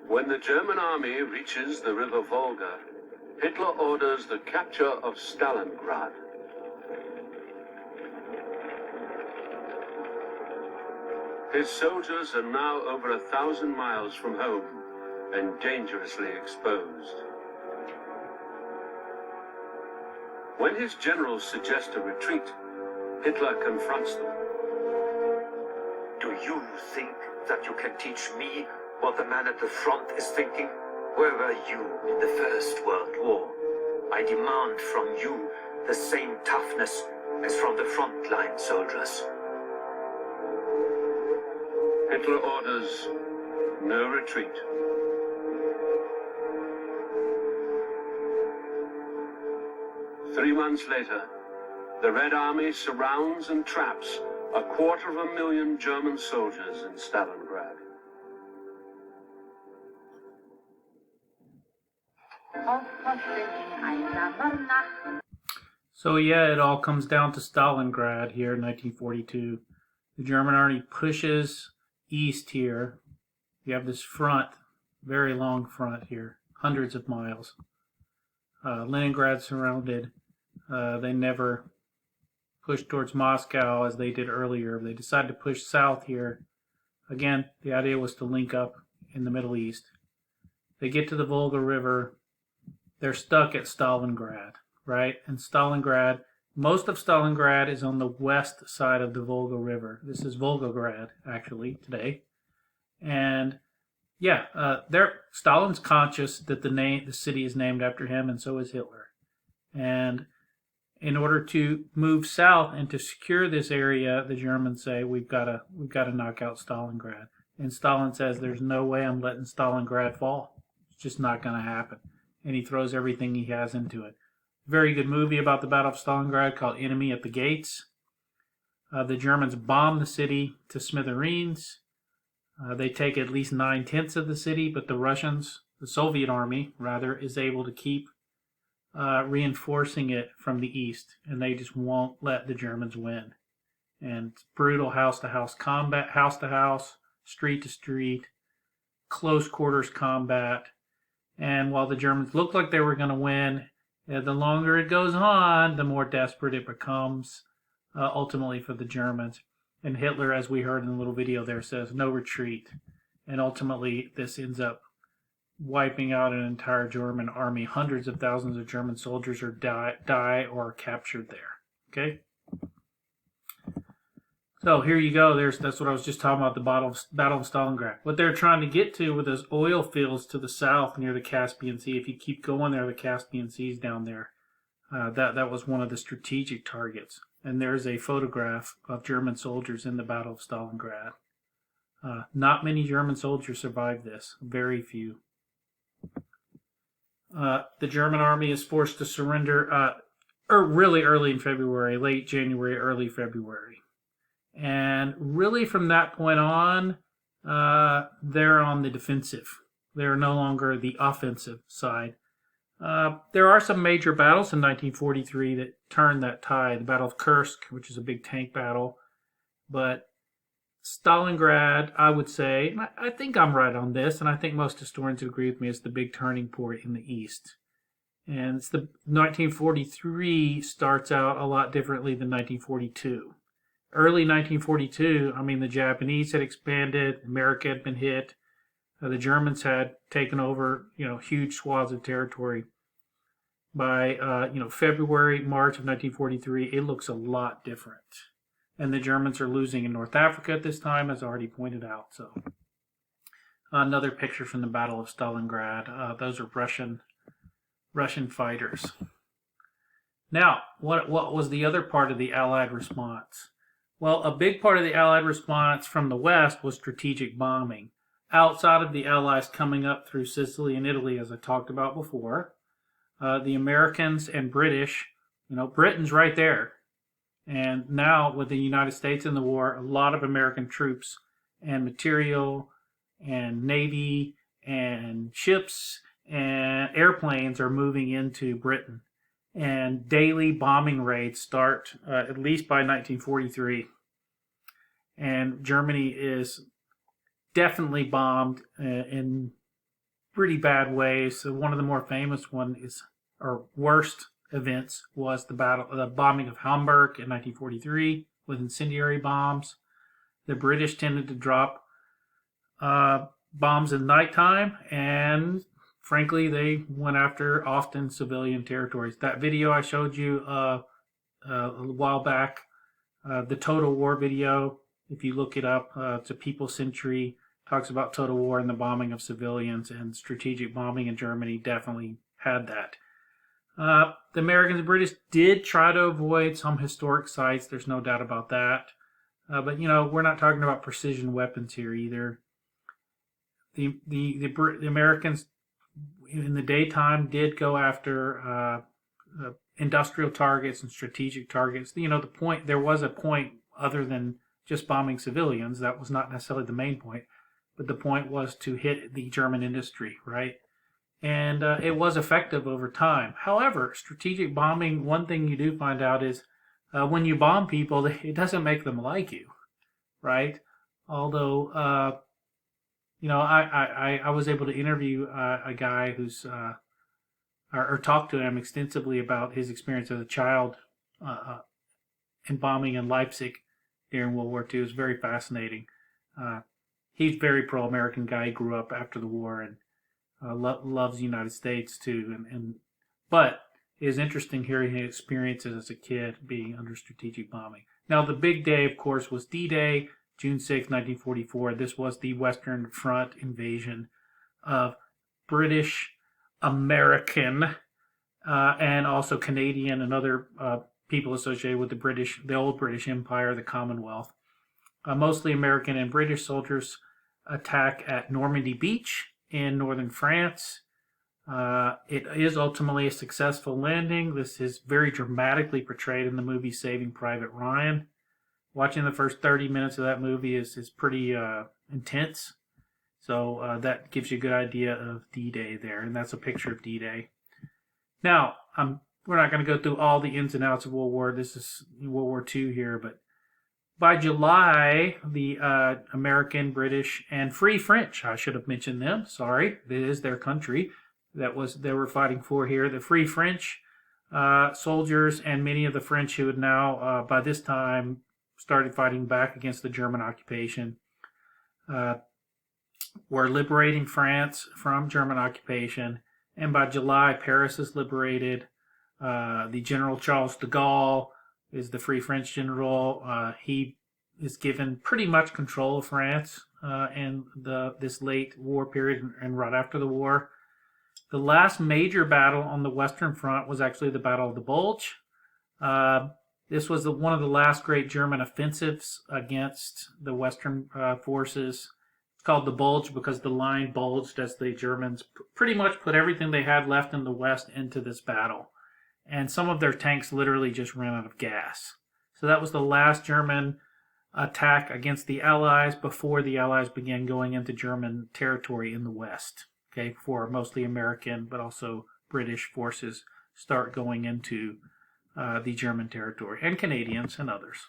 When the German army reaches the river Volga, Hitler orders the capture of Stalingrad. His soldiers are now over 1,000 miles from home and dangerously exposed. When his generals suggest a retreat, Hitler confronts them. Do you think that you can teach me what the man at the front is thinking? Where were you in the First World War? I demand from you the same toughness as from the frontline soldiers. Hitler orders no retreat. Three months later, the Red Army surrounds and traps 250,000 German soldiers in Stalingrad. So yeah, it all comes down to Stalingrad here in 1942. The German army pushes east here. You have this front, very long front here, hundreds of miles. Leningrad surrounded. They never pushed towards Moscow as they did earlier. They decided to push south here. Again, the idea was to link up in the Middle East. They get to the Volga River. They're stuck at Stalingrad, right? And Stalingrad, most of Stalingrad is on the west side of the Volga River. This is Volgograd, actually, today. And yeah, Stalin's conscious that the city is named after him, and so is Hitler. And in order to move south and to secure this area, the Germans say we've got to knock out Stalingrad. And Stalin says there's no way I'm letting Stalingrad fall. It's just not going to happen. And he throws everything he has into it. Very good movie about the Battle of Stalingrad called Enemy at the Gates. The Germans bomb the city to smithereens. They take at least 9/10 of the city, but the Russians, the Soviet army rather, is able to keep reinforcing it from the east, and they just won't let the Germans win. And it's brutal house-to-house combat, house-to-house, street-to-street, close quarters combat. And while the Germans look like they were going to win, the longer it goes on, the more desperate it becomes, ultimately for the Germans. And Hitler, as we heard in the little video there, says no retreat. And ultimately, this ends up wiping out an entire German army. Hundreds of thousands of German soldiers are die or are captured there. Okay? So here you go. That's what I was just talking about, the Battle of Stalingrad. What they're trying to get to were those oil fields to the south near the Caspian Sea. If you keep going there, the Caspian Sea's down there. That was one of the strategic targets. And there's a photograph of German soldiers in the Battle of Stalingrad. Not many German soldiers survived this. Very few. The German army is forced to surrender really early in February, late January, early February. And really from that point on, they're on the defensive. They're no longer the offensive side. There are some major battles in 1943 that turned that tide. The Battle of Kursk, which is a big tank battle. But Stalingrad, I would say, I think I'm right on this, and I think most historians agree with me, is the big turning point in the East. And it's the 1943 starts out a lot differently than 1942. Early 1942, the Japanese had expanded, America had been hit, the Germans had taken over, huge swaths of territory. By, February, March of 1943, it looks a lot different. And the Germans are losing in North Africa at this time, as already pointed out. So, another picture from the Battle of Stalingrad. Those are Russian fighters. Now, what was the other part of the Allied response? Well, a big part of the Allied response from the West was strategic bombing. Outside of the Allies coming up through Sicily and Italy, as I talked about before, the Americans and British, Britain's right there. And now with the United States in the war, a lot of American troops and material and Navy and ships and airplanes are moving into Britain. And daily bombing raids start at least by 1943. And Germany is definitely bombed in pretty bad ways. So one of the more famous worst events was the bombing of Hamburg in 1943 with incendiary bombs. The British tended to drop bombs in nighttime, and frankly, they went after often civilian territories. That video I showed you a while back, the Total War video, if you look it up, it's a People Century, talks about total war and the bombing of civilians, and strategic bombing in Germany definitely had that. The Americans and British did try to avoid some historic sites, there's no doubt about that. But, we're not talking about precision weapons here either. The Americans in the daytime did go after industrial targets and strategic targets. There was a point other than just bombing civilians. That was not necessarily the main point. But the point was to hit the German industry, right? And it was effective over time. However, strategic bombing, one thing you do find out is when you bomb people, it doesn't make them like you, right? Although, I was able to interview a guy who's, or talk to him extensively about his experience as a child in bombing in Leipzig during World War II. It was very fascinating. He's a very pro-American guy. He grew up after the war and loves the United States too. But it is interesting hearing his experiences as a kid being under strategic bombing. Now, the big day, of course, was D-Day, June 6, 1944. This was the Western Front invasion of British, American, and also Canadian and other people associated with the old British Empire, the Commonwealth. Mostly American and British soldiers attack at Normandy Beach in northern France. It is ultimately a successful landing. This is very dramatically portrayed in the movie Saving Private Ryan. Watching the first 30 minutes of that movie is pretty intense. So that gives you a good idea of D-Day there, and that's a picture of D-Day. Now, we're not going to go through all the ins and outs of World War. This is World War II here, but by July, the American, British, and Free French, I should have mentioned them. Sorry, it is their country they were fighting for here. The Free French soldiers and many of the French who had now, by this time, started fighting back against the German occupation, were liberating France from German occupation. And by July, Paris is liberated. The General Charles de Gaulle is the Free French general. He is given pretty much control of France in this late war period and right after the war. The last major battle on the Western Front was actually the Battle of the Bulge. This was one of the last great German offensives against the Western forces. It's called the Bulge because the line bulged as the Germans pretty much put everything they had left in the West into this battle. And some of their tanks literally just ran out of gas. So that was the last German attack against the Allies before the Allies began going into German territory in the West. Okay, before mostly American but also British forces start going into the German territory, and Canadians and others.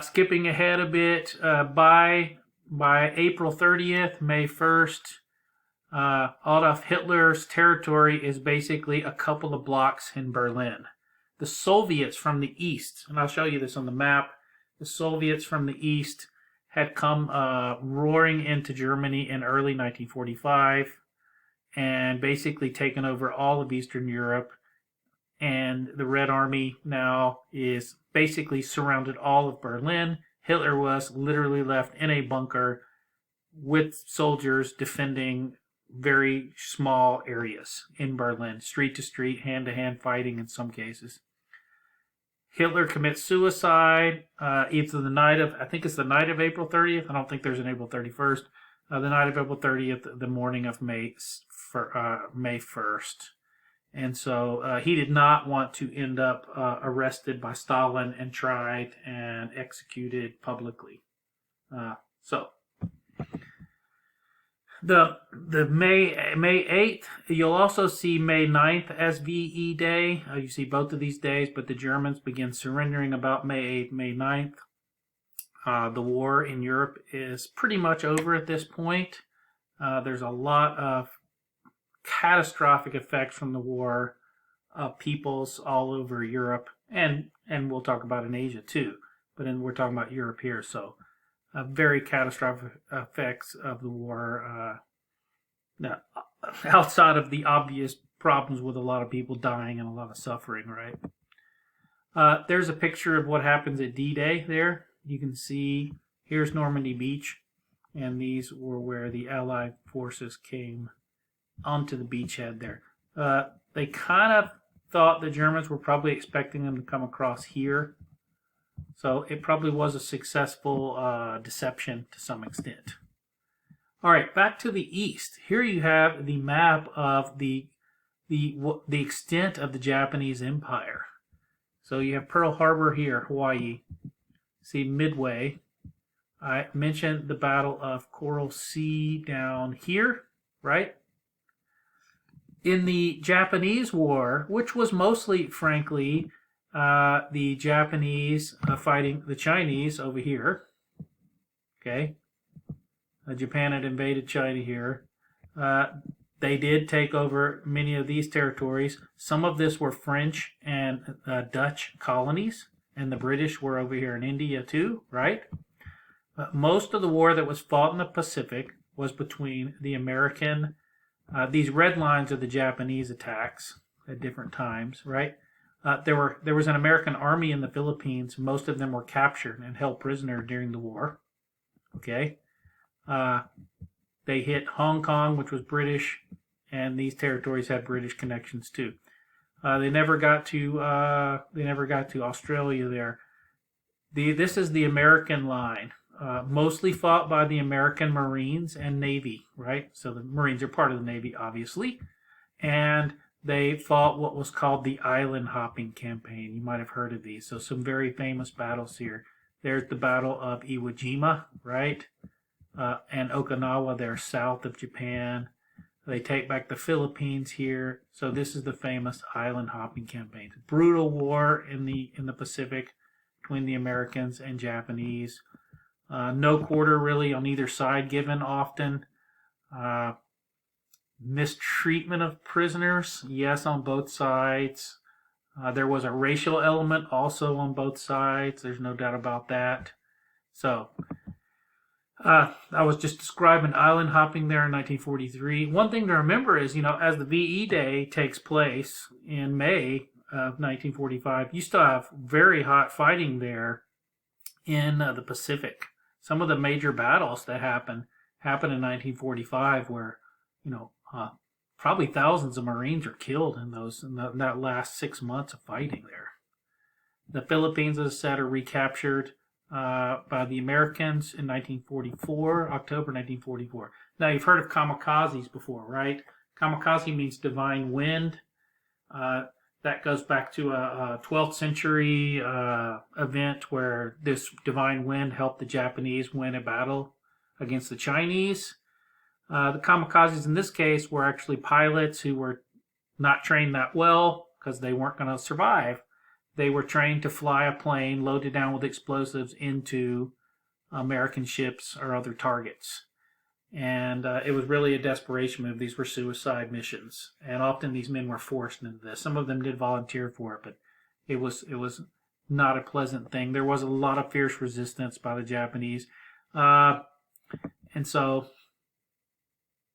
Skipping ahead a bit, by April 30th, May 1st, Adolf Hitler's territory is basically a couple of blocks in Berlin. The Soviets from the east, and I'll show you this on the map, the Soviets from the east had come roaring into Germany in early 1945 and basically taken over all of Eastern Europe. And the Red Army now is basically surrounded all of Berlin. Hitler was literally left in a bunker with soldiers defending very small areas in Berlin, street to street, hand to hand fighting in some cases. Hitler commits suicide either the night of, I think it's the night of April 30th. I don't think there's an April 31st. The night of April 30th, the morning of May 1st. And so he did not want to end up arrested by Stalin and tried and executed publicly. The May 8th, you'll also see May 9th as VE Day. You see both of these days, but the Germans begin surrendering about May 8th, May 9th. The war in Europe is pretty much over at this point. There's a lot of catastrophic effects from the war of peoples all over Europe, and we'll talk about in Asia too. But we're talking about Europe here, so very catastrophic effects of the war. Now, outside of the obvious problems with a lot of people dying and a lot of suffering, right? There's a picture of what happens at D-Day there. You can see here's Normandy Beach, and these were where the Allied forces came onto the beachhead there. They kind of thought the Germans were probably expecting them to come across here, so it probably was a successful deception to some extent. All right, back to the east. Here you have the map of the extent of the Japanese Empire. So you have Pearl Harbor here, Hawaii. See Midway. I mentioned the Battle of Coral Sea down here, right? In the Japanese War, which was mostly, frankly, the Japanese fighting the Chinese over here. Okay. Japan had invaded China here. They did take over many of these territories. Some of this were French and Dutch colonies, and the British were over here in India too, right? Most of the war that was fought in the Pacific was between the American, these red lines are the Japanese attacks at different times, right? There was an American army in the Philippines. Most of them were captured and held prisoner during the war. Okay. They hit Hong Kong, which was British, and these territories had British connections too. They never got to Australia there. This is the American line, mostly fought by the American Marines and Navy, right? So the Marines are part of the Navy, obviously, and they fought what was called the Island Hopping Campaign. You might have heard of these. So some very famous battles here. There's the Battle of Iwo Jima, right? And Okinawa, they're south of Japan. They take back the Philippines here. So this is the famous island hopping campaign. Brutal war in the Pacific between the Americans and Japanese. No quarter really on either side given often. Mistreatment of prisoners, yes, on both sides. There was a racial element also on both sides. There's no doubt about that. So I was just describing island hopping there in 1943. One thing to remember is, as the VE Day takes place in May of 1945, you still have very hot fighting there in the Pacific. Some of the major battles that happened in 1945 where, probably thousands of Marines are killed in that last 6 months of fighting there. The Philippines, as I said, are recaptured by the Americans in 1944, October 1944. Now, you've heard of kamikazes before, right? Kamikaze means divine wind. That goes back to a 12th century event where this divine wind helped the Japanese win a battle against the Chinese. The kamikazes in this case were actually pilots who were not trained that well because they weren't going to survive. They were trained to fly a plane loaded down with explosives into American ships or other targets. And it was really a desperation move. These were suicide missions. And often these men were forced into this. Some of them did volunteer for it, but it was not a pleasant thing. There was a lot of fierce resistance by the Japanese. And so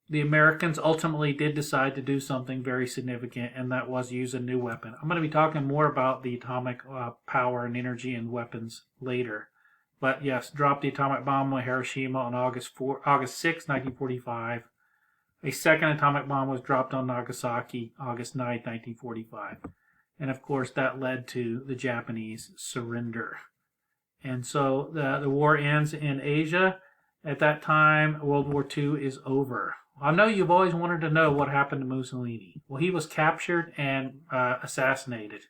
the Americans ultimately did decide to do something very significant, and that was use a new weapon. I'm going to be talking more about the atomic power and energy and weapons later. But yes, dropped the atomic bomb on Hiroshima on August 6, 1945. A second atomic bomb was dropped on Nagasaki August 9, 1945. And of course, that led to the Japanese surrender. And so the war ends in Asia. At that time, World War II is over. I know you've always wanted to know what happened to Mussolini. Well, he was captured and assassinated.